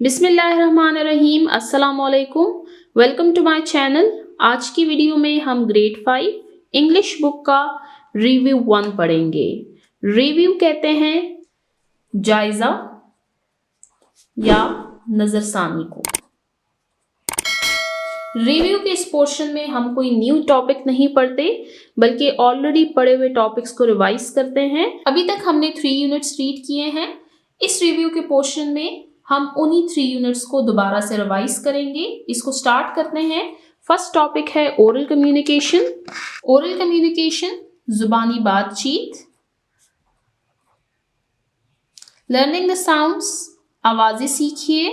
बिस्मिल्लाहिर्रहमानिर्रहीम, अस्सलाम वालेकुम। Welcome to my channel. आज की वीडियो में हम ग्रेड 5 इंग्लिश बुक का रिव्यू 1 पढ़ेंगे। रिव्यू कहते हैं जायजा या नजरसानी को। रिव्यू के इस पोर्शन में हम कोई न्यू टॉपिक नहीं पढ़ते, बल्कि ऑलरेडी पढ़े हुए टॉपिक्स को रिवाइज करते हैं। अभी तक हमने 3 यूनिट्स रीड किए हैं। इस रिव्यू के पोर्शन में हम उन्हीं 3 यूनिट्स को दोबारा से रिवाइज करेंगे। इसको स्टार्ट करते हैं। फर्स्ट टॉपिक है ओरल कम्युनिकेशन। ओरल कम्युनिकेशन जुबानी बातचीत। लर्निंग द साउंड्स, आवाजें सीखिए।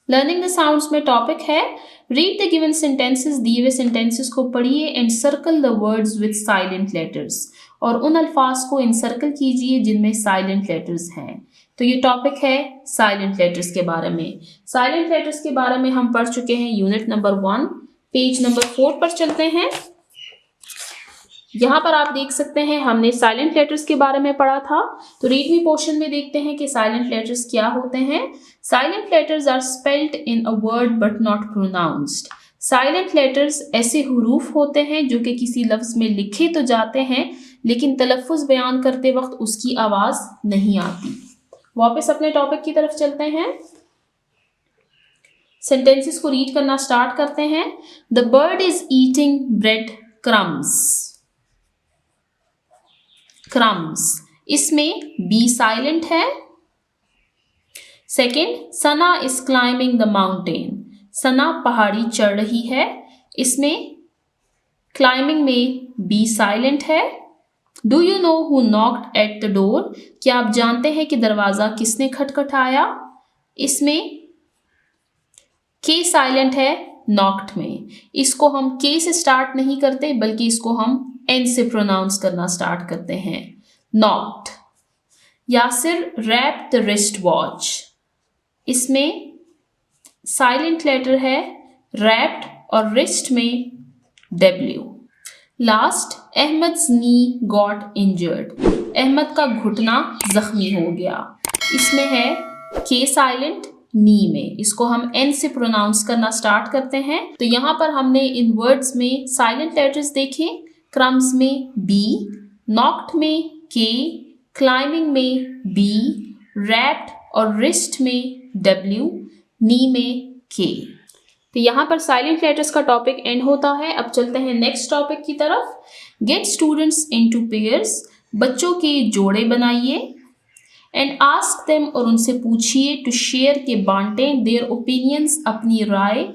लर्निंग द साउंड्स में टॉपिक है रीड द गिवन सेंटेंसेस। दिए हुए सेंटेंसेस को पढ़िए and circle the words with silent letters, और उन अल्फाज को इनसर्कल कीजिए जिनमें साइलेंट लेटर्स हैं। तो ये टॉपिक है साइलेंट लेटर्स के बारे में। साइलेंट लेटर्स के बारे में हम पढ़ चुके हैं यूनिट नंबर 1। पेज नंबर 4 पर चलते हैं। यहाँ पर आप देख सकते हैं हमने साइलेंट लेटर्स के बारे में पढ़ा था। तो रीड मी पोर्शन में देखते हैं कि साइलेंट लेटर्स क्या होते हैं। Silent letters are spelled in a word but not pronounced. Silent letters ऐसे हुरूफ होते हैं जो कि किसी लफ्ज में लिखे तो जाते हैं, लेकिन तलफ़ुज़ बयान करते वक्त उसकी आवाज नहीं आती। वापस अपने टॉपिक की तरफ चलते हैं। सेंटेंसेस को रीड करना स्टार्ट करते हैं। The bird is eating bread crumbs. Crumbs, इसमें बी साइलेंट है। Second, Sana is climbing the mountain. Sana पहाड़ी चढ़ रही है। इसमें क्लाइंबिंग में बी साइलेंट है। Do you know who knocked at the door. क्या आप जानते हैं कि दरवाजा किसने खटखटाया। इसमें के साइलेंट है नॉक्ड में। इसको हम के से स्टार्ट नहीं करते, बल्कि इसको हम एन से प्रोनाउंस करना स्टार्ट करते हैं, knocked. Yasir wrap the wrist watch. इसमें साइलेंट लेटर है रैप्ड और रिस्ट में डब्ल्यू। लास्ट, अहमद्स नी गॉट इंजर्ड। अहमद का घुटना जख्मी हो गया। इसमें है के साइलेंट नी में। इसको हम एन से प्रोनाउंस करना स्टार्ट करते हैं। तो यहाँ पर हमने इन वर्ड्स में साइलेंट लेटर्स देखे। क्रम्स में बी, नॉक्ड में के, क्लाइंबिंग में बी, रैप्ड और रिस्ट में डब्ल्यू, नी में के। तो यहाँ पर साइलेंट लेटर्स का टॉपिक एंड होता है। अब चलते हैं नेक्स्ट टॉपिक की तरफ। Gate students into pairs. बच्चों के जोड़े बनाइए। एंड आस्क देम, और उनसे पूछिए, टू शेयर के बांटें, देयर ओपिनियंस, अपनी राय,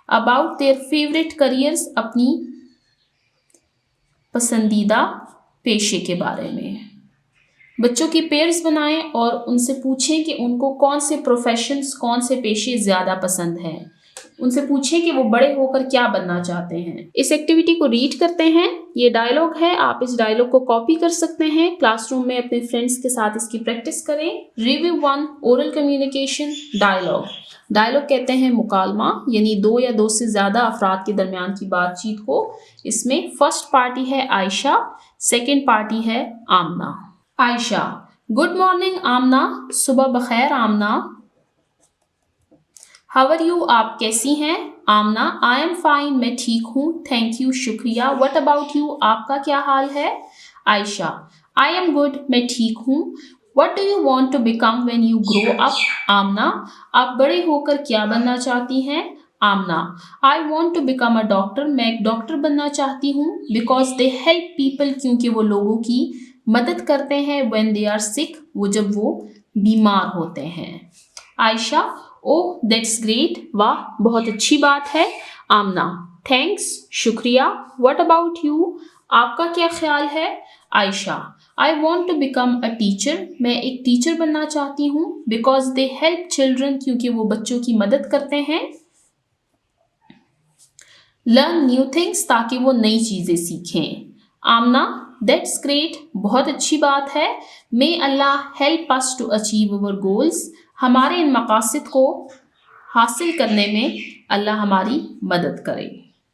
अबाउट देयर फेवरेट करियर्स, अपनी पसंदीदा पेशे के बारे में। बच्चों की पेयर्स बनाएं और उनसे पूछें कि उनको कौन से प्रोफेशंस, कौन से पेशे ज़्यादा पसंद हैं। उनसे पूछें कि वो बड़े होकर क्या बनना चाहते हैं। इस एक्टिविटी को रीड करते हैं। ये डायलॉग है, आप इस डायलॉग को कॉपी कर सकते हैं। क्लासरूम में अपने फ्रेंड्स के साथ इसकी प्रैक्टिस करें। Review 1 oral communication dialogue. Dialogue कहते हैं मुकालमा, यानी 2 या 2 से ज़्यादा अफराद के दरमियान की बातचीत को। इसमें फर्स्ट पार्टी है आयशा, सेकेंड पार्टी है आमना। आयशा, गुड मॉर्निंग आमना। सुबह बखैर आमना। हाउ आर यू, आप कैसी हैं। आमना, आई एम फाइन, मैं ठीक हूँ, थैंक यू, शुक्रिया। व्हाट अबाउट यू, आपका क्या हाल है। आयशा, आई एम गुड, मैं ठीक हूँ। What do you want to become when you grow up. Amna, आप बड़े होकर क्या बनना चाहती हैं। Amna, I want to become a doctor, मैं एक डॉक्टर बनना चाहती हूँ। बिकॉज दे हेल्प पीपल, क्योंकि वो लोगों की मदद करते हैं। व्हेन दे आर सिक, वो जब वो बीमार होते हैं। आयशा, ओह दैट्स ग्रेट, वाह बहुत अच्छी बात है। आमना, थैंक्स, शुक्रिया। व्हाट अबाउट यू, आपका क्या ख्याल है। Ayesha, I want to become a teacher, मैं एक टीचर बनना चाहती हूँ। बिकॉज दे हेल्प चिल्ड्रन, क्योंकि वो बच्चों की मदद करते हैं। लर्न न्यू थिंग्स, ताकि वो नई चीज़ें सीखें। आमना, दैट्स ग्रेट, बहुत अच्छी बात है। May Allah help us to achieve our goals, हमारे इन मकासद को हासिल करने में अल्लाह हमारी मदद करे।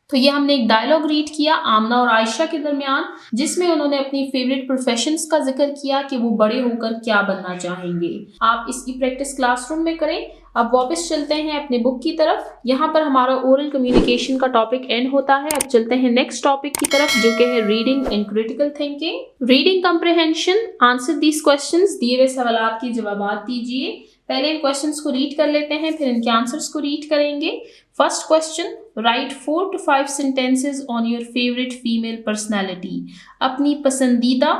तो ये हमने एक डायलॉग रीड किया आमना और आयशा के दरमियान, जिसमें उन्होंने अपनी फेवरेट प्रोफेशंस का जिक्र किया कि वो बड़े होकर क्या बनना चाहेंगे। आप इसकी प्रैक्टिस क्लासरूम में करें। अब वापस चलते हैं अपने बुक की तरफ। यहाँ पर हमारा ओरल कम्युनिकेशन का टॉपिक एंड होता है। अब चलते हैं नेक्स्ट टॉपिक की तरफ, जो कि है reading and critical thinking. Reading comprehension, answer these questions, दिए हुए सवालात के जवाब दीजिए। पहले इन क्वेश्चंस को रीड कर लेते हैं, फिर इनके आंसर्स को रीड करेंगे। First question, right 4 to 5 sentences on your favorite female personality। अपनी पसंदीदा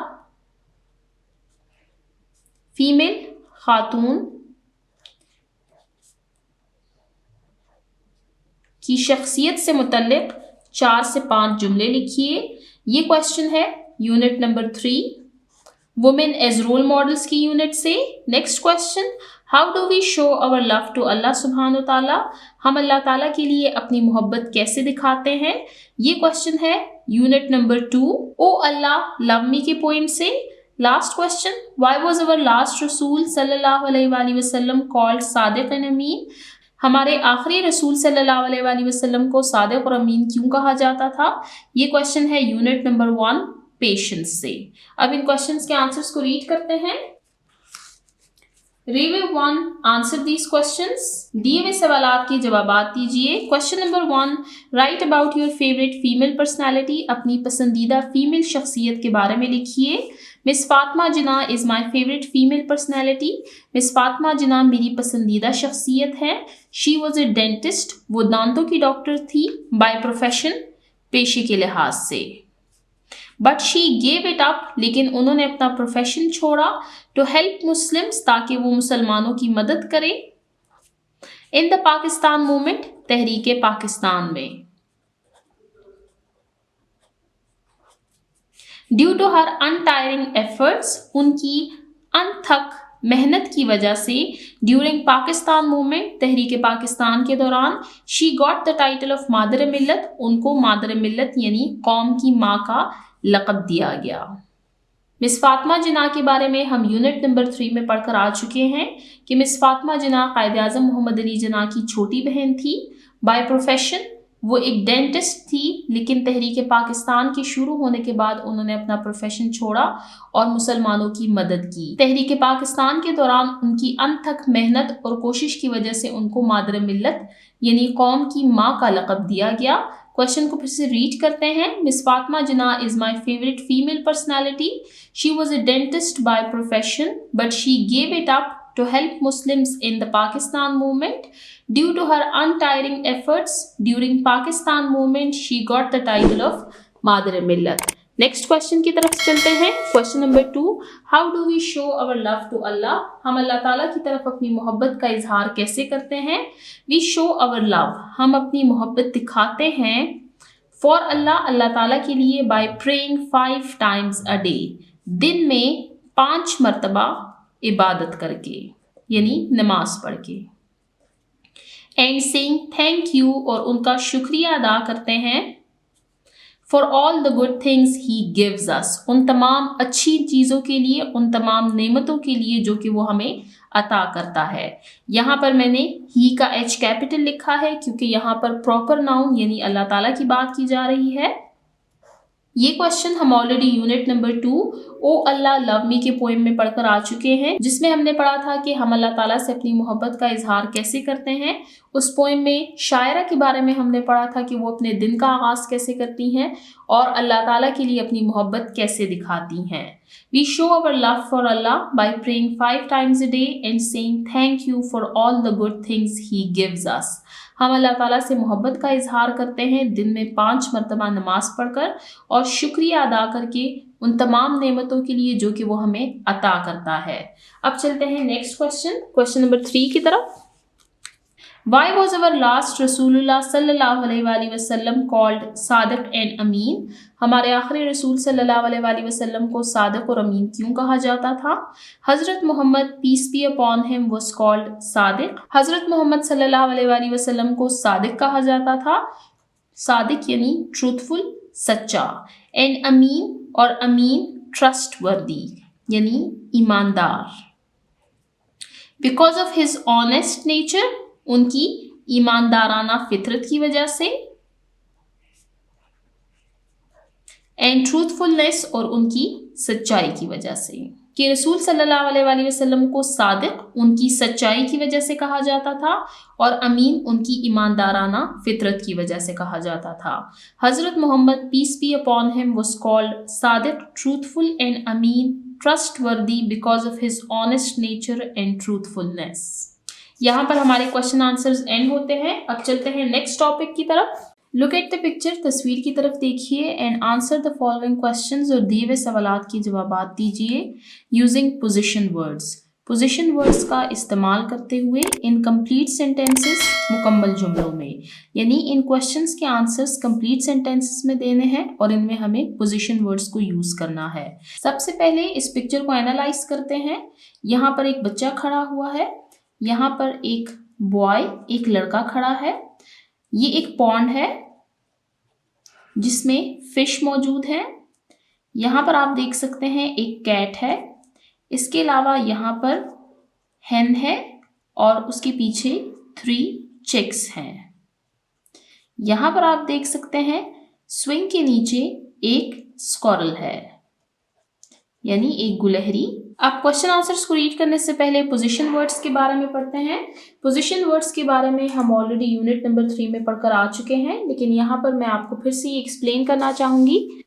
फीमेल खातून की शख्सियत से मुतल्लिक 4 से 5 जुमले लिखिए। ये क्वेश्चन है unit number 3, women as role models की यूनिट से। Next question, how do we show our love to Allah सुब्हानो ताला। हम अल्लाह ताला के लिए अपनी मोहब्बत कैसे दिखाते हैं। ये क्वेश्चन है यूनिट नंबर 2, ओ अल्लाह लव मी के पोइम से। Last question, why was our last रसूल सल्लल्लाहु अलैहि वसल्लम कॉल्ड सादिक एंड अमीन। हमारे आखिरी रसूल सल्लल्लाहु अलैहि वसल्लम को सादिक और अमीन क्यों कहा जाता था। ये क्वेश्चन है यूनिट नंबर 1, पेशेंस से। अब इन क्वेश्चंस के आंसर्स को रीड करते हैं। Review 1, answer these questions. दिए हुए सवालात के जवाब दीजिए। Question number 1, write about your favourite female personality. अपनी पसंदीदा फीमेल शख्सियत के बारे में लिखिए। Miss Fatima Jinnah is my favourite female personality. Miss Fatima Jinnah मेरी पसंदीदा शख्सियत है। शी वॉज ए डेंटिस्ट, वो दांतों की डॉक्टर थी। बाय प्रोफेशन, पेशे के लिहाज से। But she gave it up, लेकिन उन्होंने अपना प्रोफेशन छोड़ा। टू हेल्प मुस्लिम्स, ताकि वो मुसलमानों की मदद करे। In the Pakistan movement, Tehreek-e Pakistan में। ड्यू टू हर अनटायरिंग एफर्ट्स, उनकी अनथक मेहनत की वजह से। ड्यूरिंग पाकिस्तान मूवमेंट, तहरीके पाकिस्तान के दौरान। She got the title of मादर मिल्लत, उनको मादर मिल्लत यानी कौम की माँ का लक़ब दिया गया। मिस फातिमा जिन्ना के बारे में हम यूनिट नंबर 3 में पढ़कर आ चुके हैं कि मिस फातिमा जिन्ना कायद आज़म मोहम्मद अली जिन्ना की छोटी बहन थी। बाय प्रोफेशन, वो एक डेंटिस्ट थी, लेकिन तहरीक पाकिस्तान के शुरू होने के बाद उन्होंने अपना प्रोफेशन छोड़ा और मुसलमानों की मदद की। तहरीक पाकिस्तान के दौरान उनकी अनथक मेहनत और कोशिश की वजह से उनको मादर मिल्लत यानी कौम की माँ का लक़ब दिया गया। क्वेश्चन को फिर से रीड करते हैं। Miss Fatima Jinnah is my favourite female personality. She was a dentist by profession, but she gave it up to help Muslims in the Pakistan movement. Due to her untiring efforts during Pakistan movement, she got the title of Madar Millat. Next question की तरफ चलते हैं। Question number 2, how do we show our love to Allah. हम अल्लाह ताला की तरफ अपनी मोहब्बत का इजहार कैसे करते हैं। वी शो अवर लव, हम अपनी मोहब्बत दिखाते हैं। फॉर अल्लाह, अल्लाह ताला के लिए। By praying 5 times a day, दिन में 5 मरतबा इबादत करके यानी नमाज पढ़ के। एंड सेइंग थैंक यू, और उनका शुक्रिया अदा करते हैं। For all the good things he gives अस, उन तमाम अच्छी चीज़ों के लिए, उन तमाम नेमतों के लिए जो कि वो हमें अता करता है। यहाँ पर मैंने ही का एच कैपिटल लिखा है क्योंकि यहाँ पर प्रॉपर नाउन यानी अल्लाह ताला की बात की जा रही है। ये क्वेश्चन हम ऑलरेडी यूनिट नंबर 2 ओ अल्लाह लव मी के पोएम में पढ़कर आ चुके हैं, जिसमें हमने पढ़ा था कि हम अल्लाह ताला से अपनी मोहब्बत का इजहार कैसे करते हैं। उस पोएम में शायरा के बारे में हमने पढ़ा था कि वो अपने दिन का आगाज़ कैसे करती हैं और अल्लाह ताला के लिए अपनी मोहब्बत कैसे दिखाती हैं। We show our love for Allah by praying 5 times a day and saying thank you for all the good things he gives us. हम अल्लाह ताला से मोहब्बत का इजहार करते हैं दिन में 5 मरतबा नमाज पढ़कर और शुक्रिया अदा करके उन तमाम नेमतों के लिए जो कि वो हमें अता करता है। अब चलते हैं नेक्स्ट क्वेश्चन, क्वेश्चन नंबर 3 की तरफ। Why was our last रसूलुल्लाह सल्लल्लाहु अलैहि वसल्लम called सादिक एंड अमीन। हमारे आखिरी रसूल सल्लल्लाहु अलैहि वसल्लम को सादिक और अमीन क्यों कहा जाता था। हज़रत Muhammad peace be upon him was called सादिक। हज़रत मोहम्मद सल्लल्लाहु अलैहि वसल्लम को सादिक कहा जाता था। सादिक यानी ट्रूथफुल, सच्चा। एंड अमीन, और अमीन ट्रस्टवर्दी यानी ईमानदार। Because of his honest nature, उनकी ईमानदाराना फितरत की वजह से। एंड ट्रूथफुलनेस, और उनकी सच्चाई की वजह से, कि रसूल सल्लल्लाहु अलैहि वसल्लम को सादिक उनकी सच्चाई की वजह से कहा जाता था और अमीन उनकी ईमानदाराना फितरत की वजह से कहा जाता था। हज़रत Muhammad peace be upon him was called सादिक, ट्रूथफुल एंड अमीन, trustworthy because of his honest nature and truthfulness. यहाँ पर हमारे क्वेश्चन आंसर्स एंड होते हैं। अब चलते हैं नेक्स्ट टॉपिक की तरफ। लुक एट द पिक्चर, तस्वीर की तरफ देखिए and answer the following questions, और दिए हुए सवालात के जवाबात दीजिए using position words. Position words का इस्तेमाल करते हुए इन कंप्लीट सेंटेंसेस, मुकम्मल जुमलों में, यानी इन क्वेश्चंस के आंसर्स कंप्लीट सेंटेंसेस में देने हैं और इनमें हमें पोजीशन वर्ड्स को यूज करना है। सबसे पहले इस पिक्चर को एनालाइज करते हैं। यहाँ पर एक बच्चा खड़ा हुआ है, यहाँ पर एक बॉय, एक लड़का खड़ा है। ये एक पॉन्ड है जिसमें फिश मौजूद है। यहाँ पर आप देख सकते हैं एक कैट है। इसके अलावा यहाँ पर हेन है और उसके पीछे 3 चिक्स हैं। यहाँ पर आप देख सकते हैं स्विंग के नीचे एक स्क्वारल है, यानी एक गुलहरी। अब क्वेश्चन आंसर्स को रीड करने से पहले पोजीशन वर्ड्स के बारे में पढ़ते हैं। पोजीशन वर्ड्स के बारे में हम ऑलरेडी यूनिट नंबर 3 में पढ़कर आ चुके हैं, लेकिन यहाँ पर मैं आपको फिर से एक्सप्लेन करना चाहूंगी।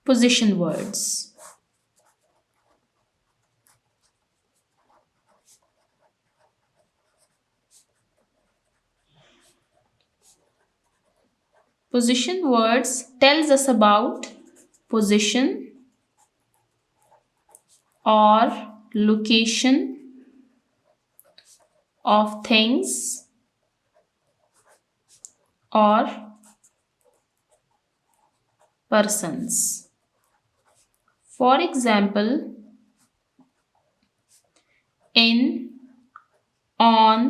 Position words, position words tells us about position or location of things or persons. For example, in, on,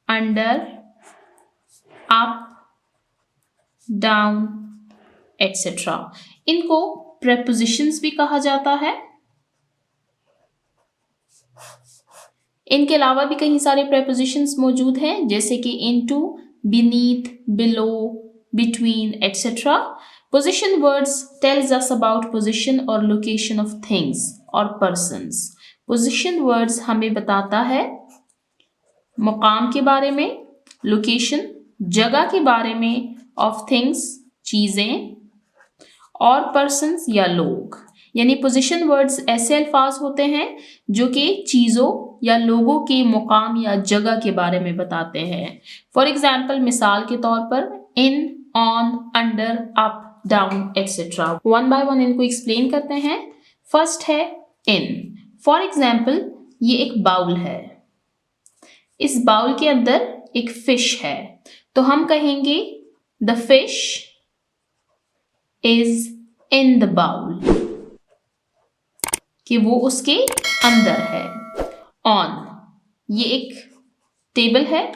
under, up, down, etc. इनको prepositions भी कहा जाता है। इनके अलावा भी कई सारे prepositions मौजूद हैं, जैसे कि into, beneath, below, between, etc. Position words tells us about position or location of things or persons. Position words हमें बताता है मुकाम के बारे में, लोकेशन जगह के बारे में, ऑफ थिंग्स चीजें, और पर्सन्स या लोग। यानी पोजीशन वर्ड्स ऐसे अल्फाज होते हैं जो कि चीजों या लोगों के मुकाम या जगह के बारे में बताते हैं। फॉर एग्जाम्पल, मिसाल के तौर पर in, on, under, up, down, etcetera. One by one इनको एक्सप्लेन करते हैं। फर्स्ट है इन। फॉर एग्जाम्पल, ये एक बाउल है। इस बाउल के अंदर एक फिश है, तो हम कहेंगे the fish is in the bowl, कि वो उसके अंदर है। ऑन, ये एक टेबल है।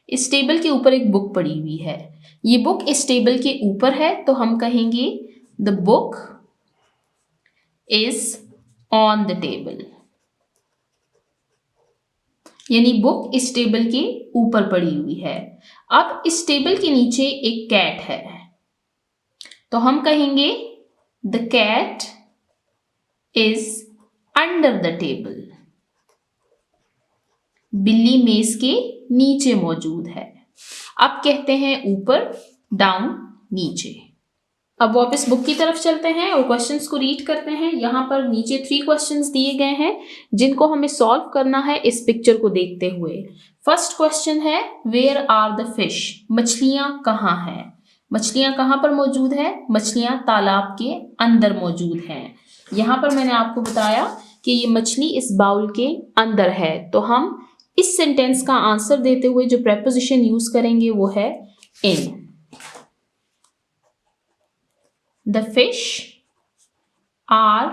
इस टेबल के ऊपर एक बुक पड़ी हुई है। ये बुक इस टेबल के ऊपर है, तो हम कहेंगे the book is on the table, यानी बुक इस टेबल के ऊपर पड़ी हुई है। अब इस टेबल के नीचे एक कैट है, तो हम कहेंगे the cat is under the table, बिल्ली मेज के नीचे मौजूद है। अब कहते हैं ऊपर, डाउन, नीचे। अब वापस बुक की तरफ चलते हैं और क्वेश्चंस को रीड करते हैं। यहाँ पर नीचे 3 क्वेश्चंस दिए गए हैं जिनको हमें सॉल्व करना है इस पिक्चर को देखते हुए। फर्स्ट क्वेश्चन है वेयर आर द फिश, मछलियां कहाँ हैं। मछलियां कहाँ पर मौजूद है? मछलियां तालाब के अंदर मौजूद हैं। यहाँ पर मैंने आपको बताया कि ये मछली इस बाउल के अंदर है, तो हम इस सेंटेंस का आंसर देते हुए जो प्रेपोजिशन यूज करेंगे वो है इन। The fish are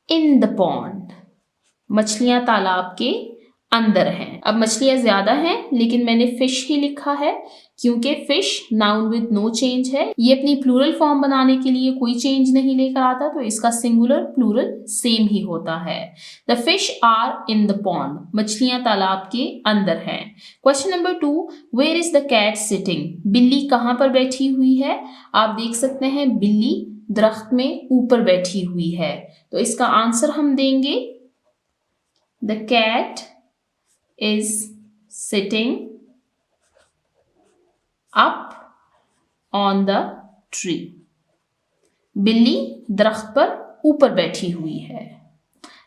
in the pond. मछलियां तालाब के अंदर हैं। अब मछलियां ज्यादा हैं लेकिन मैंने फिश ही लिखा है क्योंकि fish noun with no change है। ये अपनी प्लूरल फॉर्म बनाने के लिए कोई चेंज नहीं लेकर आता, तो इसका सिंगुलर प्लूरल सेम ही होता है। The fish are in the pond, मछलियां तालाब के अंदर हैं। Question number 2, where is the cat sitting, बिल्ली कहाँ पर बैठी हुई है? आप देख सकते हैं बिल्ली दरख्त में ऊपर बैठी हुई है, तो इसका आंसर हम देंगे the cat is sitting up on the tree. बिल्ली दरख्त पर ऊपर बैठी हुई है।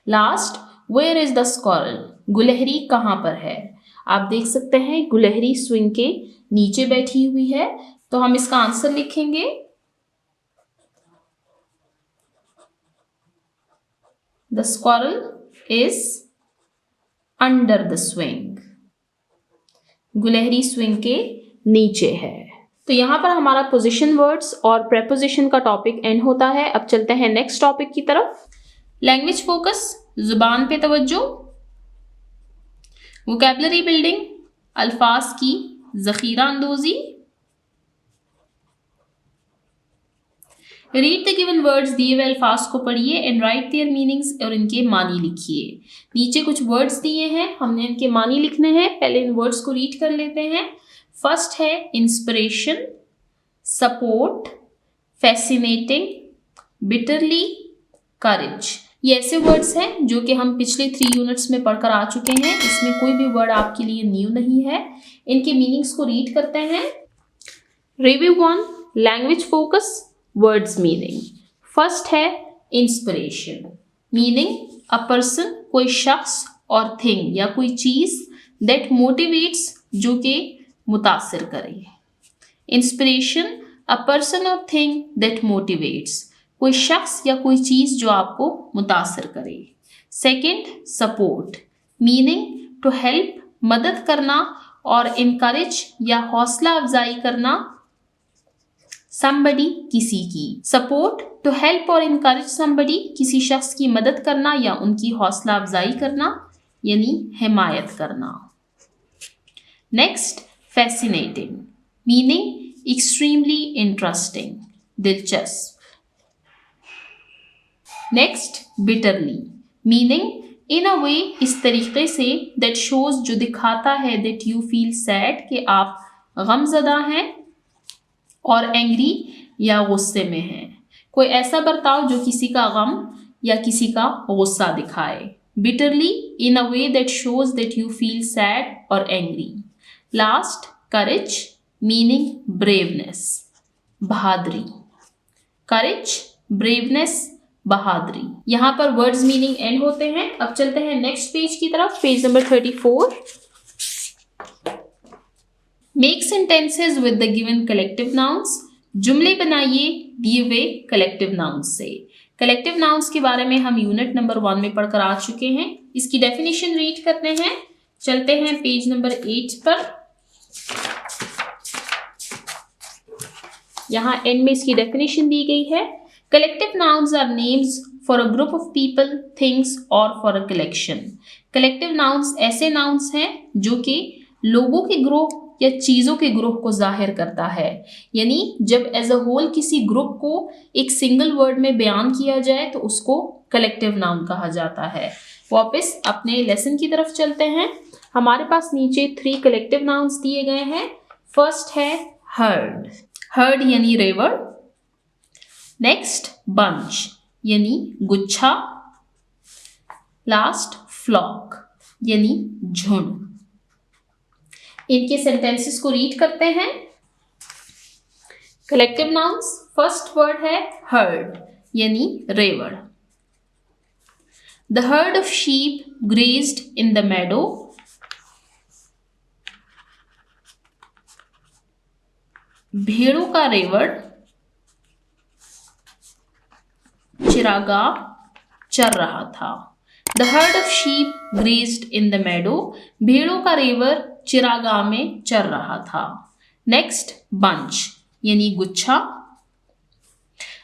Last, where is the squirrel, गुलहरी कहाँ पर है? आप देख सकते हैं गुलहरी स्विंग के नीचे बैठी हुई है, तो हम इसका आंसर लिखेंगे the squirrel is under the swing, गुलहरी स्विंग के नीचे है। तो यहाँ पर हमारा पोजीशन वर्ड्स और प्रेपोजिशन का टॉपिक एंड होता है। अब चलते हैं नेक्स्ट टॉपिक की तरफ। लैंग्वेज फोकस, जुबान पे तवज्जो, वोकैबुलरी बिल्डिंग, अल्फाज की जखीरा अंदोजी। रीड द गिवन वर्ड्स, दिए हुए अल्फाज को पढ़िए एंड राइट देयर मीनिंग्स, और इनके मानी लिखिए। नीचे कुछ वर्ड्स दिए हैं, हमने इनके मानी लिखने हैं। पहले इन वर्ड्स को रीड कर लेते हैं। फर्स्ट है इंस्पिरेशन, सपोर्ट, फैसिनेटिंग, बिटरली, करेज। ये ऐसे वर्ड्स हैं जो कि हम पिछले 3 यूनिट्स में पढ़कर आ चुके हैं, इसमें कोई भी वर्ड आपके लिए न्यू नहीं है। इनके मीनिंग्स को रीड करते हैं। Review 1, language focus, words meaning. First है इंस्पिरेशन, मीनिंग अ पर्सन, कोई शख्स और थिंग या कोई चीज दैट मोटिवेट्स, जो कि मुतासिर करे। इंस्पिरेशन अ पर्सन और थिंग दैट मोटिवेट्स, कोई शख्स या कोई चीज जो आपको मुतासिर करे। Second, support, meaning to help, मदद करना और इनकरेज या हौसला अफजाई करना somebody, किसी की। सपोर्ट टू हेल्प और इनकरेज somebody, किसी शख्स की मदद करना या उनकी हौसला अफजाई करना यानी हिमायत करना। Next, fascinating, meaning extremely interesting, दिलचस्प। नेक्स्ट, बिटरली, मीनिंग इन अ वे, इस तरीके से, दैट शोज, जो दिखाता है, दैट यू फील सैड, कि आप गमज़दा हैं, और एंग्री या गुस्से में हैं, कोई ऐसा बर्ताव जो किसी का गम या किसी का गुस्सा दिखाए। Bitterly in a way that shows that you feel sad और एंग्री। लास्ट, करेज, मीनिंग ब्रेवनेस, बहादुरी। करेज, ब्रेवनेस, बहादुरी। यहाँ पर वर्ड्स मीनिंग एंड होते हैं। अब चलते हैं नेक्स्ट पेज की तरफ, page number 34। Make sentences with the given collective nouns, जुमले बनाइए दिए हुए कलेक्टिव नाउन्स से। कलेक्टिव नाउन्स के बारे में हम यूनिट नंबर 1 में पढ़कर आ चुके हैं। इसकी डेफिनेशन रीड करते हैं। चलते हैं पेज नंबर 8 पर। यहाँ एंड में इसकी डेफिनेशन दी गई है। Collective nouns are names for a group of people, things और for a collection. Collective nouns ऐसे नाउन्स हैं जो कि लोगों के ग्रुप या चीजों के ग्रुप को जाहिर करता है। यानी जब एज अ होल किसी ग्रुप को एक सिंगल वर्ड में बयान किया जाए तो उसको कलेक्टिव नाउन कहा जाता है। वापस अपने लेसन की तरफ चलते हैं। हमारे पास नीचे 3 कलेक्टिव नाउन्स दिए गए हैं। फर्स्ट है हर्ड, हर्ड यानी रेवड़। नेक्स्ट, बंच यानी गुच्छा। लास्ट, फ्लॉक यानी झुंड। इनके सेंटेंसेस को रीड करते हैं। कलेक्टिव नाउन्स, फर्स्ट वर्ड है हर्ड यानी रेवड़। The herd of sheep grazed in the meadow. भेड़ों का रेवड़ चिरागाह चर रहा था। The herd of sheep grazed in the meadow, भेड़ों का रेवड़ चिरागाह में चर रहा था। नेक्स्ट, बंच यानी गुच्छा।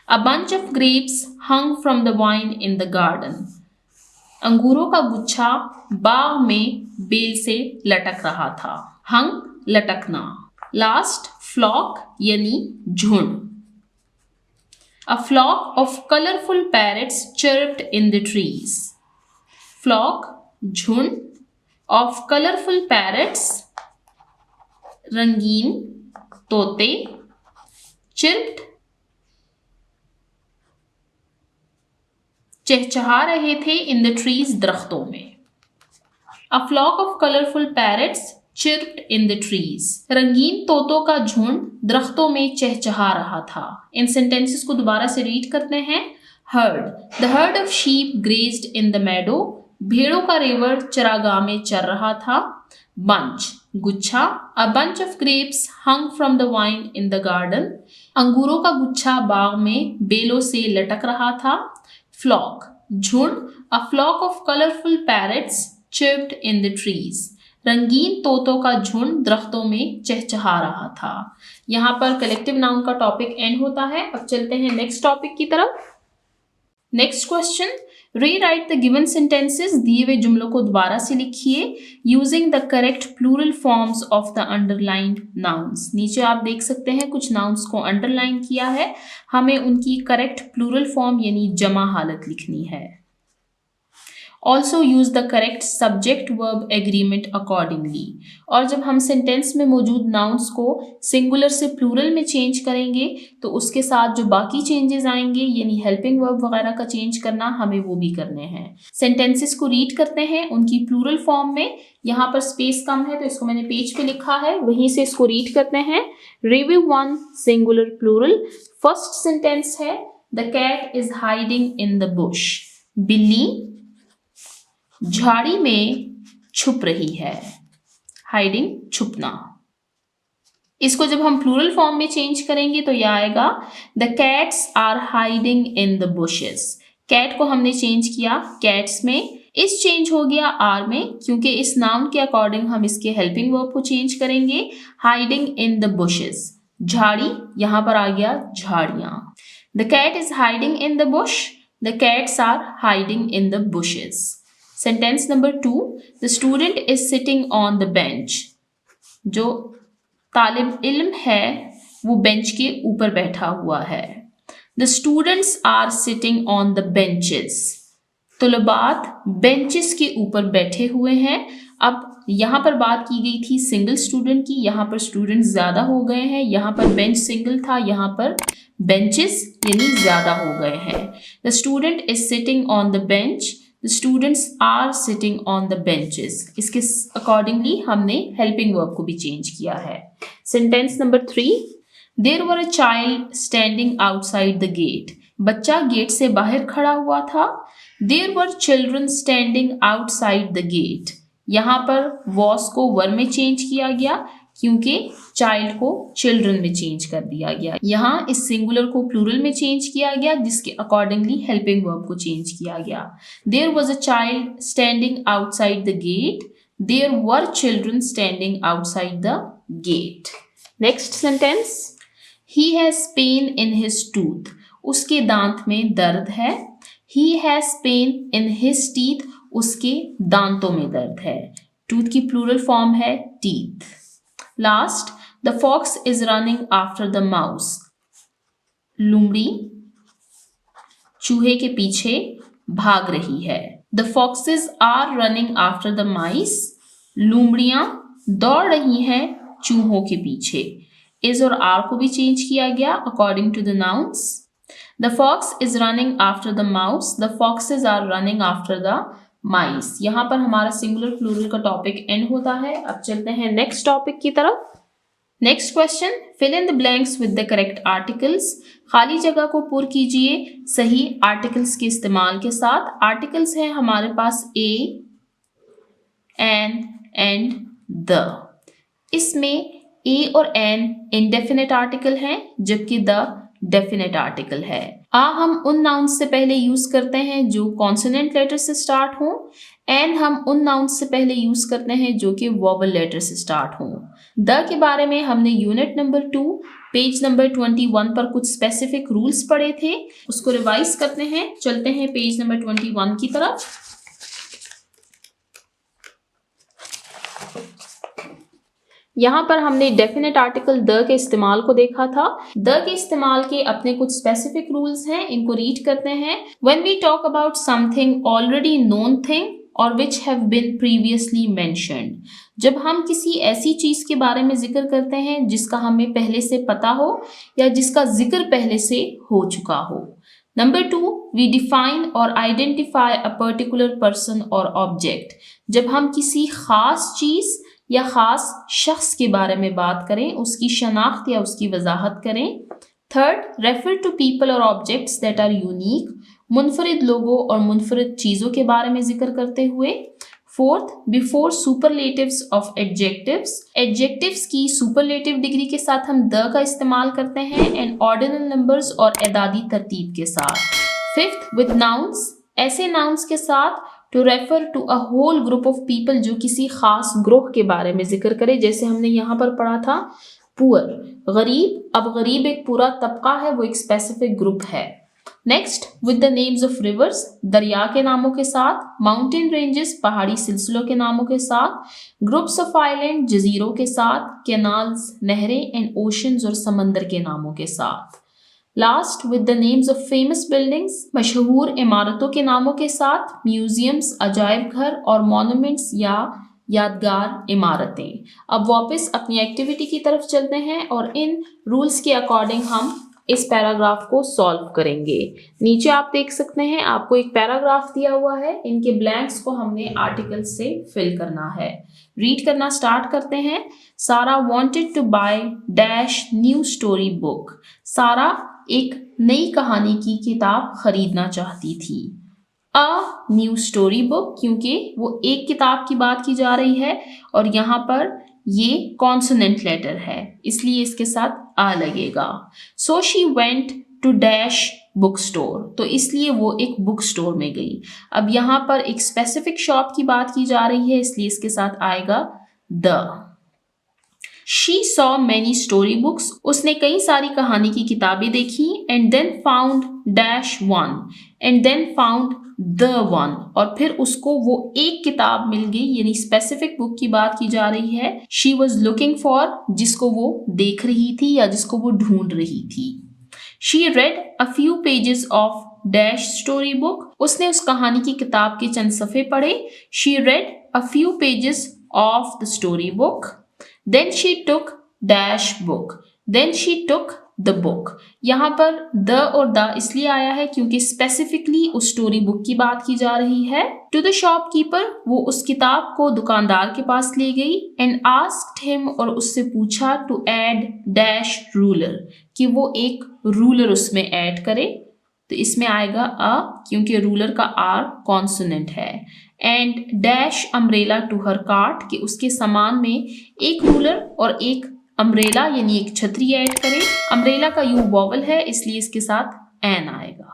A bunch of grapes hung from the wine in the garden. अंगूरों का गुच्छा बाग में बेल से लटक रहा था। हंग, लटकना। लास्ट, फ्लॉक यानी झुंड। A flock of colorful parrots chirped in the trees. Flock, झुंड, of colorful parrots, रंगीन तोते, chirped, चहचहा रहे थे in the trees, दरख्तों में। A flock of colorful parrots chirped in the trees. रंगीन तोतों का झुंड दरख्तों में चहचहा रहा था। इन सेंटेंसेस को दोबारा से रीड करते हैं। Heard, the herd of sheep grazed in the meadow, भेड़ों का रेवड़ चरागाह में चर रहा था। बंच, गुच्छा, a bunch of grapes hung from the wine in the garden, अंगूरों का गुच्छा बाग में बेलों से लटक रहा था। फ्लॉक, झुंड, a flock of colourful parrots chirped in the trees. रंगीन तोतों का झुंड दरख्तों में चहचहा रहा था। यहाँ पर कलेक्टिव नाउन का टॉपिक एंड होता है। अब चलते हैं नेक्स्ट टॉपिक की तरफ। Next question, rewrite the given sentences, दिए हुए जुमलों को दोबारा से लिखिए using the correct plural forms of the underlined nouns. नीचे आप देख सकते हैं कुछ नाउन्स को अंडरलाइन किया है, हमें उनकी करेक्ट प्लूरल फॉर्म यानी जमा हालत लिखनी है। Also use the correct subject verb agreement accordingly. और जब हम सेंटेंस में मौजूद नाउन्स को सिंगुलर से प्लूरल में चेंज करेंगे तो उसके साथ जो बाकी चेंजेस आएंगे यानी हेल्पिंग वर्ब वगैरह का चेंज करना हमें वो भी करने हैं। सेंटेंसेस को रीड करते हैं उनकी प्लूरल फॉर्म में। यहाँ पर स्पेस कम है तो इसको मैंने पेज पे लिखा है, वहीं से इसको रीड करते हैं। Review 1 singular plural. First sentence है the cat is hiding in the bush. बिल्ली झाड़ी में छुप रही है। हाइडिंग, छुपना। इसको जब हम प्लूरल फॉर्म में चेंज करेंगे तो यह आएगा the cats are hiding in the bushes. Cat को हमने चेंज किया कैट्स में, इस चेंज हो गया आर में क्योंकि इस नाउन के अकॉर्डिंग हम इसके हेल्पिंग वर्ब को चेंज करेंगे। हाइडिंग इन द बुशेस, झाड़ी, यहां पर आ गया झाड़ियां। The cat is hiding in the bush, the cats are hiding in the bushes. Sentence number 2, the student is sitting on the bench. जो तालिब इल्म है वो बेंच के ऊपर बैठा हुआ है। The students are sitting on the benches. तुलबात बेंचेस के ऊपर बैठे हुए हैं। अब यहाँ पर बात की गई थी सिंगल स्टूडेंट की, यहाँ पर स्टूडेंट ज्यादा हो गए हैं। यहाँ पर बेंच सिंगल था, यहाँ पर बेंचेस यानी ज्यादा हो गए हैं। The student is sitting on the bench, The students are sitting on the benches. इसके अकॉर्डिंगली हमने हेल्पिंग वर्ब को भी चेंज किया है। Sentence number 3, There were a child standing outside the gate. बच्चा गेट से बाहर खड़ा हुआ था। There were children standing outside the gate. यहाँ पर was को were में चेंज किया गया क्योंकि चाइल्ड को चिल्ड्रन में चेंज कर दिया गया। यहाँ इस सिंगुलर को प्लूरल में चेंज किया गया जिसके अकॉर्डिंगली हेल्पिंग वर्ब को चेंज किया गया। There was a child standing outside the gate, there were children standing outside the gate. Next sentence, he has pain in his tooth. उसके दांत में दर्द है। He has pain in his teeth. उसके दांतों में दर्द है। टूथ की प्लूरल फॉर्म है teeth. Last, the fox is running after the mouse. लोमड़ी चूहे के पीछे भाग रही है। The foxes are running after the mice. लोमड़ियां दौड़ रही हैं चूहों के पीछे। इज और आर को भी चेंज किया गया according to the nouns. The fox is running after the mouse, the foxes are running after the mice. यहाँ पर हमारा सिंगुलर प्लूरल का टॉपिक एंड होता है। अब चलते हैं नेक्स्ट टॉपिक की तरफ। Next question, fill in the blanks with the correct articles. खाली जगह को पुर कीजिए सही आर्टिकल्स के इस्तेमाल के साथ। आर्टिकल्स हैं हमारे पास ए, एन, एंड, द। इसमें ए और एन इंडेफिनेट आर्टिकल हैं जबकि द डेफिनेट आर्टिकल है। आ हम उन नाउन्स से पहले यूज करते हैं जो कॉन्सोनेंट लेटर से स्टार्ट हों। एन हम उन नाउन्स से पहले यूज करते हैं जो कि वोवल लेटर से स्टार्ट हों। द के बारे में हमने यूनिट नंबर 2 पेज नंबर 21 पर कुछ स्पेसिफिक रूल्स पढ़े थे, उसको रिवाइज करते हैं। चलते हैं पेज नंबर 21 की तरफ। यहाँ पर हमने डेफिनेट आर्टिकल द के इस्तेमाल को देखा था। द के इस्तेमाल के अपने कुछ स्पेसिफिक रूल्स हैं, इनको रीड करते हैं। When we talk about something already known thing or which have been previously mentioned, जब हम किसी ऐसी चीज के बारे में जिक्र करते हैं जिसका हमें पहले से पता हो या जिसका जिक्र पहले से हो चुका हो। Number 2, we define or identify a particular person or object, जब हम किसी खास चीज या खास शख्स के बारे में बात करें, उसकी शनाख्त या उसकी वजाहत करें। थर्ड, रेफर टू पीपल और ऑब्जेक्ट्स दैट आर यूनिक, मुनफरिद लोगों और मुनफरिद चीज़ों के बारे में जिक्र करते हुए। Fourth, before superlatives of adjectives, adjectives की सुपरलेटिव डिग्री के साथ हम द का इस्तेमाल करते हैं, एंड ऑर्डिनल नंबर्स और एदादी तरतीब के साथ। फिफ्थ, विद नाउन्स, ऐसे नाउन्स के साथ to refer to a whole group of people, जो किसी खास ग्रुप के बारे में जिक्र करे, जैसे हमने यहाँ पर पढ़ा था पुअर, गरीब। अब गरीब एक पूरा तबका है, वो एक स्पेसिफिक ग्रुप है। Next, with the names of reverse, दरिया के नामों के साथ। माउंटेन रेंजेस, पहाड़ी सिलसिलों के नामों के साथ। ग्रुप्स ऑफ आइलैंड, जजीरों के साथ। कैनाल्स, नहरें, एंड ओशंस और समंदर के नामों के साथ। Last, with the names of famous buildings, मशहूर इमारतों के नामों के साथ। म्यूजियम्स, अजायब घर, और मॉन्यूमेंट्स या यादगार इमारतें। अब वापस अपनी एक्टिविटी की तरफ चलते हैं और इन रूल्स के अकॉर्डिंग हम इस पैराग्राफ को सॉल्व करेंगे। नीचे आप देख सकते हैं, आपको एक पैराग्राफ दिया हुआ है, इनके ब्लैंक्स को हमने आर्टिकल से फिल करना है। रीड करना स्टार्ट करते हैं। Sara wanted to buy dash new story book, Sara एक नई कहानी की किताब खरीदना चाहती थी। अ न्यू स्टोरी बुक, क्योंकि वो एक किताब की बात की जा रही है और यहाँ पर ये कॉन्सोनेंट लेटर है, इसलिए इसके साथ आ लगेगा। So she went to dash book store, तो इसलिए वो एक बुक स्टोर में गई। अब यहाँ पर एक स्पेसिफिक शॉप की बात की जा रही है, इसलिए इसके साथ आएगा the. She saw many story books, उसने कई सारी कहानी की किताबें देखी। And then found dash one, and then found the one, और फिर उसको वो एक किताब मिल गई, यानी स्पेसिफिक बुक की बात की जा रही है। She was looking for, जिसको वो देख रही थी या जिसको वो ढूंढ रही थी। She read a few pages of dash story book, उसने उस कहानी की किताब के चंद सफ़े पढ़े। She read a few pages of the story book. Then she took dash book. Then she took the book. यहाँ पर the और the इसलिए आया है क्योंकि स्पेसिफिकली उस स्टोरी बुक की बात की जा रही है। To the shopkeeper, वो उस किताब को दुकानदार के पास ले गई। And asked him, और उससे पूछा to add dash ruler, कि वो एक रूलर उसमें ऐड करे। तो इसमें आएगा अ, क्योंकि रूलर का आर कॉन्सोनेंट है। And dash umbrella to her cart, कि उसके सामान में एक रूलर और एक अम्ब्रेला यानी एक छतरी ऐड करें। अम्ब्रेला का यू वॉवल है, इसलिए इसके साथ एन आएगा।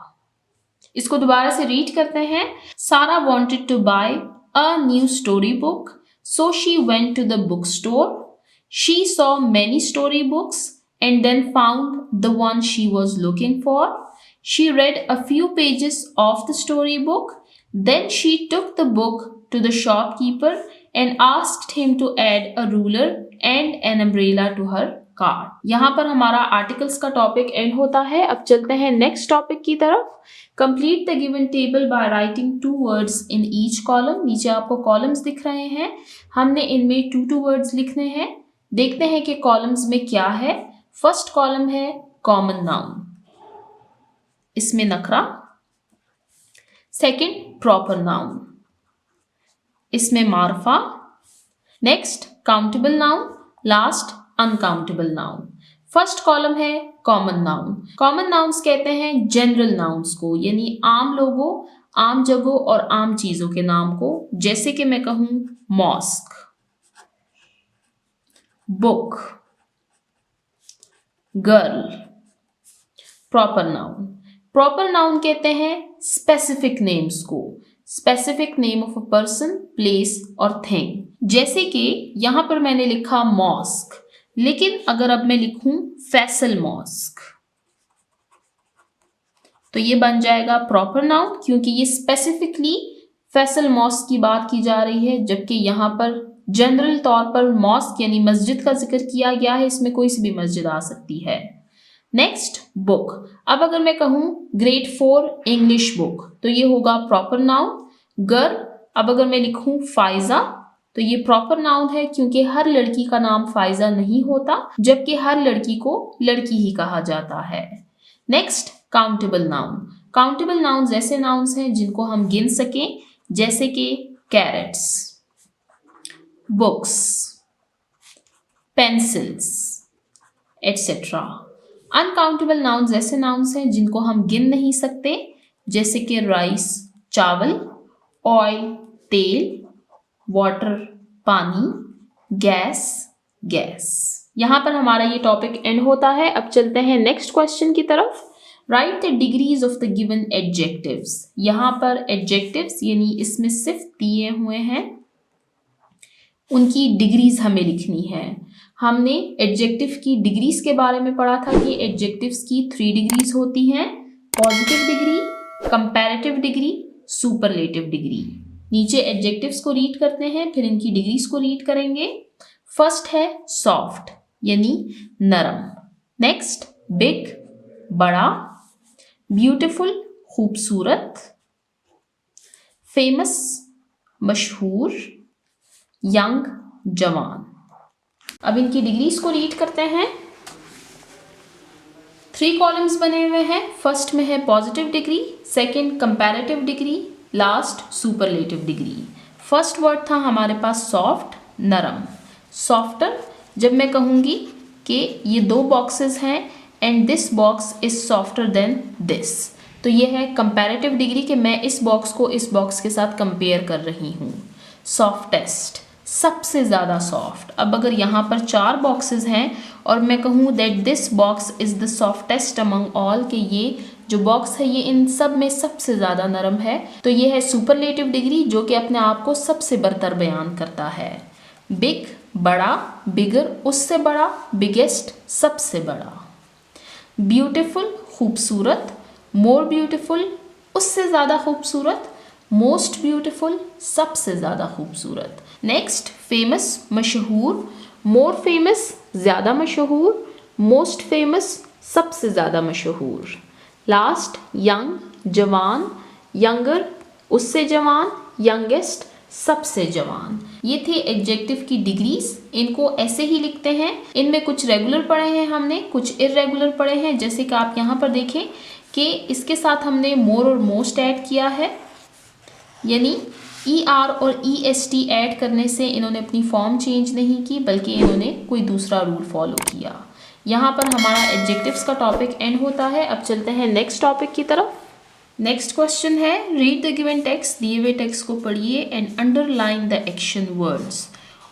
इसको दोबारा से रीड करते हैं। Sara wanted to buy a new story book, so she went to the book store. She saw many story books and then found the one she was looking for. She read a few pages of the story book. Then she took the book to the shopkeeper and asked him to add a ruler and an umbrella to her cart. यहाँ पर हमारा articles का topic end होता है। अब चलते हैं next topic की तरफ। Complete the given table by writing 2 words in each column. नीचे आपको कॉलम्स दिख रहे हैं, हमने इनमें 2 वर्ड्स लिखने हैं। देखते हैं कि कॉलम्स में क्या है। फर्स्ट कॉलम है कॉमन नाउन, इसमें नखरा। सेकंड प्रॉपर नाउन, इसमें Marpha. Next countable noun, last uncountable noun. First column है कॉमन नाउन। कॉमन नाउन्स कहते हैं जनरल नाउन्स को, यानी आम लोगों, आम जगहों और आम चीजों के नाम को। जैसे कि मैं कहूं mosque, book, girl. Proper noun, proper noun कहते हैं स्पेसिफिक नेम्स को, specific name of a person, place और थिंग। जैसे कि यहां पर मैंने लिखा मॉस्क, लेकिन अगर अब मैं लिखूं फैसल मॉस्क तो ये बन जाएगा प्रॉपर नाउन, क्योंकि ये स्पेसिफिकली फैसल मॉस्क की बात की जा रही है, जबकि यहां पर जनरल तौर पर मॉस्क यानी मस्जिद का जिक्र किया गया है, इसमें कोई सी भी मस्जिद आ सकती है। नेक्स्ट बुक, अब अगर मैं कहूँ ग्रेड 4 इंग्लिश बुक तो ये होगा प्रॉपर नाउन। गर्ल, अब अगर मैं लिखूं फाइजा तो ये प्रॉपर नाउन है क्योंकि हर लड़की का नाम फाइजा नहीं होता, जबकि हर लड़की को लड़की ही कहा जाता है। Next countable noun, countable nouns ऐसे नाउन्स हैं जिनको हम गिन सकें, जैसे कि carrots, books, pencils etcetera. Uncountable nouns ऐसे नाउन्स हैं जिनको हम गिन नहीं सकते, जैसे कि राइस चावल, ऑयल तेल, वाटर पानी, गैस गैस। यहां पर हमारा ये टॉपिक एंड होता है। अब चलते हैं नेक्स्ट क्वेश्चन की तरफ। Right the degrees of the given adjectives. यहां पर एडजेक्टिव्स यानी इसमें सिर्फ दिए हुए हैं, उनकी डिग्रीज हमें लिखनी है। हमने एडजेक्टिव की डिग्रीज के बारे में पढ़ा था कि एडजेक्टिव्स की 3 डिग्रीज होती हैं, positive degree, comparative degree, superlative degree. नीचे एडजेक्टिव्स को रीड करते हैं, फिर इनकी डिग्रीज को रीड करेंगे। फर्स्ट है सॉफ्ट यानी नरम। नेक्स्ट बिग बड़ा, ब्यूटीफुल खूबसूरत, फेमस मशहूर, यंग जवान। अब इनकी डिग्रीज को रीड करते हैं। 3 कॉलम्स बने हुए हैं। फर्स्ट में है positive degree, second comparative degree, last superlative degree. First word था हमारे पास सॉफ्ट, नरम। सॉफ्टर, जब मैं कहूँगी कि ये 2 बॉक्सेस हैं and this box is softer then this, तो ये है कंपैरेटिव डिग्री कि मैं इस बॉक्स को इस बॉक्स के साथ कंपेयर कर रही हूँ। सॉफ्टेस्ट, सबसे ज़्यादा सॉफ्ट। अब अगर यहाँ पर 4 बॉक्सेस हैं और मैं कहूँ that this box is the softest among all, कि ये जो बॉक्स है ये इन सब में सबसे ज़्यादा नरम है, तो ये है सुपरलेटिव डिग्री जो कि अपने आप को सबसे बरतर बयान करता है। बिग बड़ा, बिगर उससे बड़ा, बिगेस्ट सबसे बड़ा। ब्यूटीफुल खूबसूरत, मोर ब्यूटीफुल उससे ज़्यादा खूबसूरत, मोस्ट ब्यूटीफुल सबसे ज़्यादा खूबसूरत। नेक्स्ट फेमस मशहूर, मोर फेमस ज़्यादा मशहूर, मोस्ट फेमस सबसे ज़्यादा मशहूर। लास्ट यंग जवान, यंगर उससे जवान, यंगेस्ट सबसे जवान। ये थे एडजेक्टिव की डिग्रीज। इनको ऐसे ही लिखते हैं। इनमें कुछ रेगुलर पढ़े हैं हमने, कुछ इर्रेगुलर पढ़े हैं, जैसे कि आप यहाँ पर देखें कि इसके साथ हमने मोर और मोस्ट ऐड किया है, यानी ER और EST ऐड करने से इन्होंने अपनी फॉर्म चेंज नहीं की, बल्कि इन्होंने कोई दूसरा रूल फॉलो किया। यहाँ पर हमारा एडजेक्टिव्स का टॉपिक एंड होता है। अब चलते हैं नेक्स्ट टॉपिक की तरफ। नेक्स्ट क्वेश्चन है रीड द गिवन टेक्स्ट। दिए हुए टेक्स्ट को पढ़िए and underline the action words,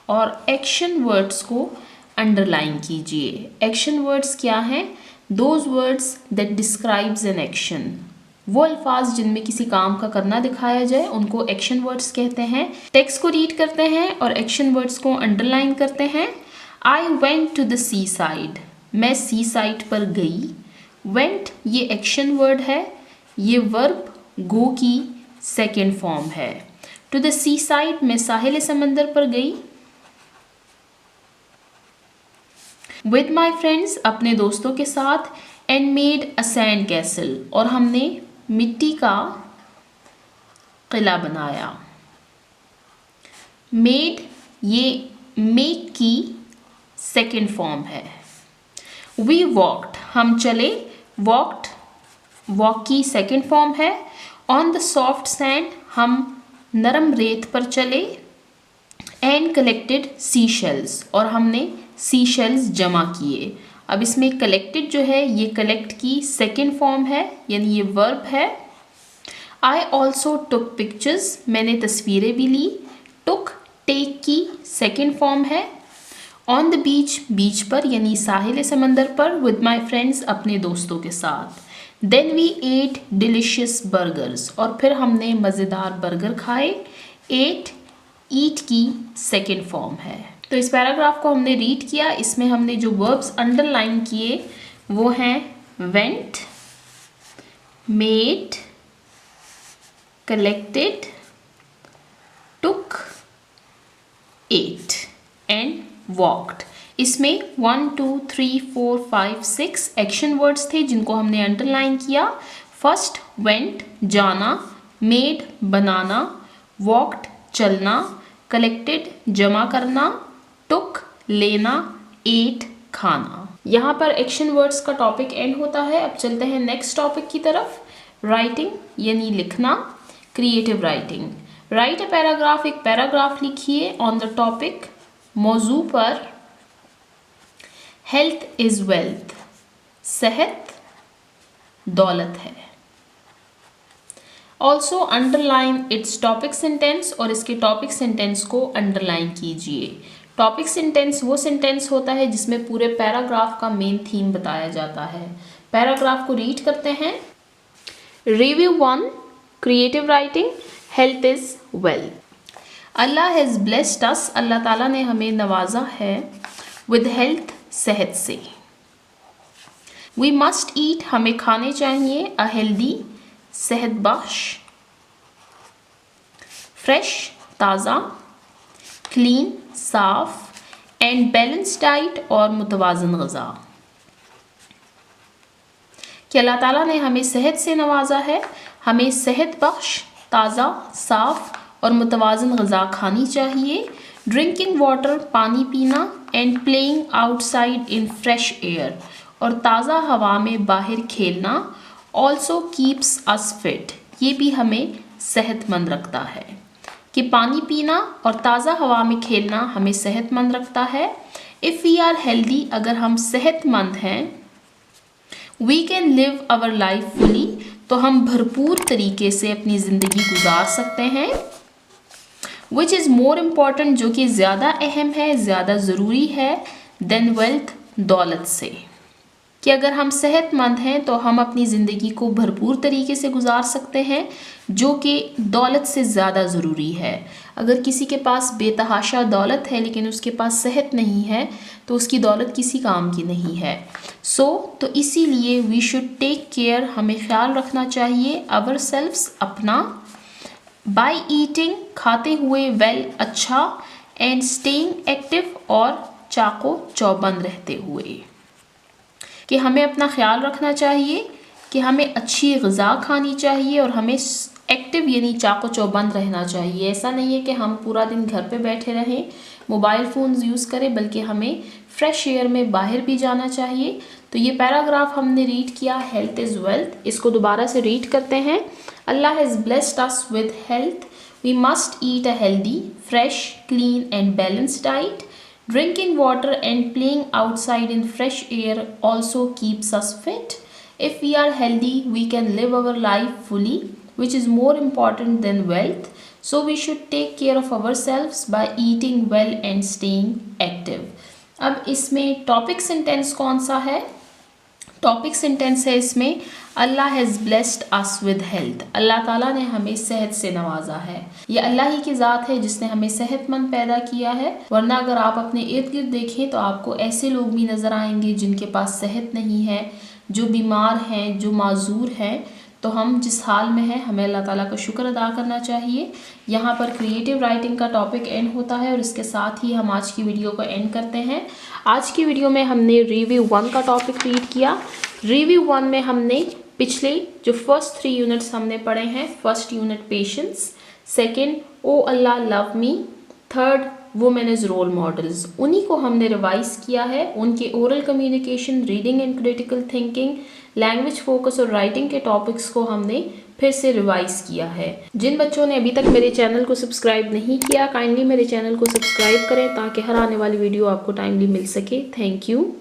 और एक्शन वर्ड्स को अंडरलाइन कीजिए। एक्शन वर्ड्स क्या हैं? Those words that describes an action, वो अल्फाज जिनमें किसी काम का करना दिखाया जाए उनको एक्शन वर्ड्स कहते हैं। टेक्स्ट को रीड करते हैं और एक्शन वर्ड्स को अंडरलाइन करते हैं। I went to the seaside, मैं सी साइड पर गई। वेंट ये एक्शन वर्ड है, ये वर्ब गो की सेकेंड फॉर्म है। टू द सी साइड मैं साहिल समंदर पर गई। विद माई फ्रेंड्स अपने दोस्तों के साथ। And made a sand castle और हमने मिट्टी का किला बनाया। मेड ये मेक की सेकेंड फॉर्म है। वी वॉक्ड हम चले, वॉक्ड वॉक की सेकेंड फॉर्म है। ऑन द सॉफ्ट सैंड हम नरम रेत पर चले। एंड कलेक्टेड सी शेल्स और हमने सी शेल्स जमा किए। अब इसमें कलेक्टेड जो है ये कलेक्ट की सेकेंड फॉर्म है, यानी ये वर्ब है। आई ऑल्सो टुक पिक्चर्स मैंने तस्वीरें भी ली। टुक टेक की सेकेंड फॉर्म है। ऑन द बीच बीच पर यानी साहिल समंदर पर। विद माई फ्रेंड्स अपने दोस्तों के साथ। Then we ate delicious burgers और फिर हमने मज़ेदार बर्गर खाए। एट ईट की सेकेंड फॉर्म है। तो इस पैराग्राफ को हमने रीड किया। इसमें हमने जो वर्ब्स अंडरलाइन किए वो हैं went, made, collected, took, ate and walked। इसमें 1 2 3 4 5 6 एक्शन वर्ड्स थे जिनको हमने अंडरलाइन किया। फर्स्ट वेंट जाना, मेड बनाना, वॉक्ड चलना, कलेक्टेड जमा करना, टुक लेना, एट खाना। यहाँ पर एक्शन वर्ड्स का टॉपिक एंड होता है। अब चलते हैं नेक्स्ट टॉपिक की तरफ। राइटिंग यानी लिखना, creative writing. Right a paragraph, एक पैराग्राफ लिखिए ऑन द टॉपिक, मौजू पर हेल्थ इज वेल्थ, सेहत दौलत है। Also underline it's topic sentence, और इसके टॉपिक सेंटेंस को अंडरलाइन कीजिए। टॉपिक सेंटेंस वो सेंटेंस होता है जिसमें पूरे पैराग्राफ का मेन थीम बताया जाता है। पैराग्राफ को रीड करते हैं। Review 1, creative writing, health is wealth. Allah has blessed us, Allah ताला ने हमें नवाजा है, विद हेल्थ सेहत से। वी मस्ट ईट, हमें खाने चाहिए, अ हेल्दी सेहत बख्श, फ्रेश ताज़ा, क्लीन साफ, एंड बैलेंस डाइट और मुतवाज़न ग़िज़ा। कि अल्लाह ताला ने हमें सेहत से नवाजा है, हमें सेहत बख्श, ताज़ा, साफ और मुतवाज़न ग़िज़ा खानी चाहिए। ड्रिंकिंग वाटर, पानी पीना, and playing outside in fresh air, और ताज़ा हवा में बाहर खेलना, ऑल्सो कीप्स अस फिट, ये भी हमें सेहतमंद रखता है। कि पानी पीना और ताज़ा हवा में खेलना हमें सेहतमंद रखता है। इफ़ वी आर हेल्दी, अगर हम सेहतमंद हैं, we can live our life fully, तो हम भरपूर तरीके से अपनी ज़िंदगी गुजार सकते हैं। विच इज़ मोर इम्पॉर्टेंट, जो कि ज़्यादा अहम है, ज़्यादा ज़रूरी है, देन वेल्थ, दौलत से। कि अगर हम सेहतमंद हैं तो हम अपनी ज़िंदगी को भरपूर तरीके से गुजार सकते हैं, जो कि दौलत से ज़्यादा ज़रूरी है। अगर किसी के पास बेतहाशा दौलत है लेकिन उसके पास सेहत नहीं है तो उसकी दौलत किसी काम की नहीं है। तो इसीलिए वी शुड टेक केयर, हमें ख्याल रखना चाहिए, आवर सेल्व्स, अपना, बाय ईटिंग, खाते हुए, वेल, अच्छा, एंड स्टेइंग एक्टिव, और चाको चौबंद रहते हुए। कि हमें अपना ख्याल रखना चाहिए, कि हमें अच्छी ग़िज़ा खानी चाहिए और हमें एक्टिव यानी चाको चौबंद रहना चाहिए। ऐसा नहीं है कि हम पूरा दिन घर पे बैठे रहें, मोबाइल फ़ोन्स यूज़ करें, बल्कि हमें फ्रेश एयर में बाहर भी जाना चाहिए। तो ये पैराग्राफ हमने रीड किया, हेल्थ इज़ वेल्थ। इसको दोबारा से रीड करते हैं। Allah has blessed us with health, we must eat a healthy, fresh, clean and balanced diet. Drinking water and playing outside in fresh air also keeps us fit. If we are healthy, we can live our life fully, which is more important than wealth. So we should take care of ourselves by eating well and staying active. अब इसमें topic sentence कौन सा है? Topic sentence है इसमें, Allah has blessed us with health, Allah ताला ने हमें सेहत से नवाजा है। ये अल्लाह ही की ज़ात है जिसने हमें सेहतमंद पैदा किया है, वरना अगर आप अपने इर्द गिर्द देखें तो आपको ऐसे लोग भी नज़र आएंगे जिनके पास सेहत नहीं है, जो बीमार हैं, जो माजूर हैं। तो हम जिस हाल में हैं, हमें अल्लाह ताला का शुक्र अदा करना चाहिए। यहाँ पर क्रिएटिव राइटिंग का टॉपिक एंड होता है और इसके साथ ही हम आज की वीडियो को एंड करते हैं। आज की वीडियो में हमने रिव्यू 1 का टॉपिक रीड किया। रिव्यू 1 में हमने पिछले जो फर्स्ट 3 यूनिट्स हमने पढ़े हैं, first unit patience, second O Allah love me, third women's role models, उन्हीं को हमने रिवाइज किया है। उनके oral communication, reading and critical thinking, language focus और राइटिंग के टॉपिक्स को हमने फिर से रिवाइज किया है। जिन बच्चों ने अभी तक मेरे चैनल को सब्सक्राइब नहीं किया, काइंडली मेरे चैनल को सब्सक्राइब करें ताकि हर आने वाली वीडियो आपको टाइमली मिल सके। Thank you.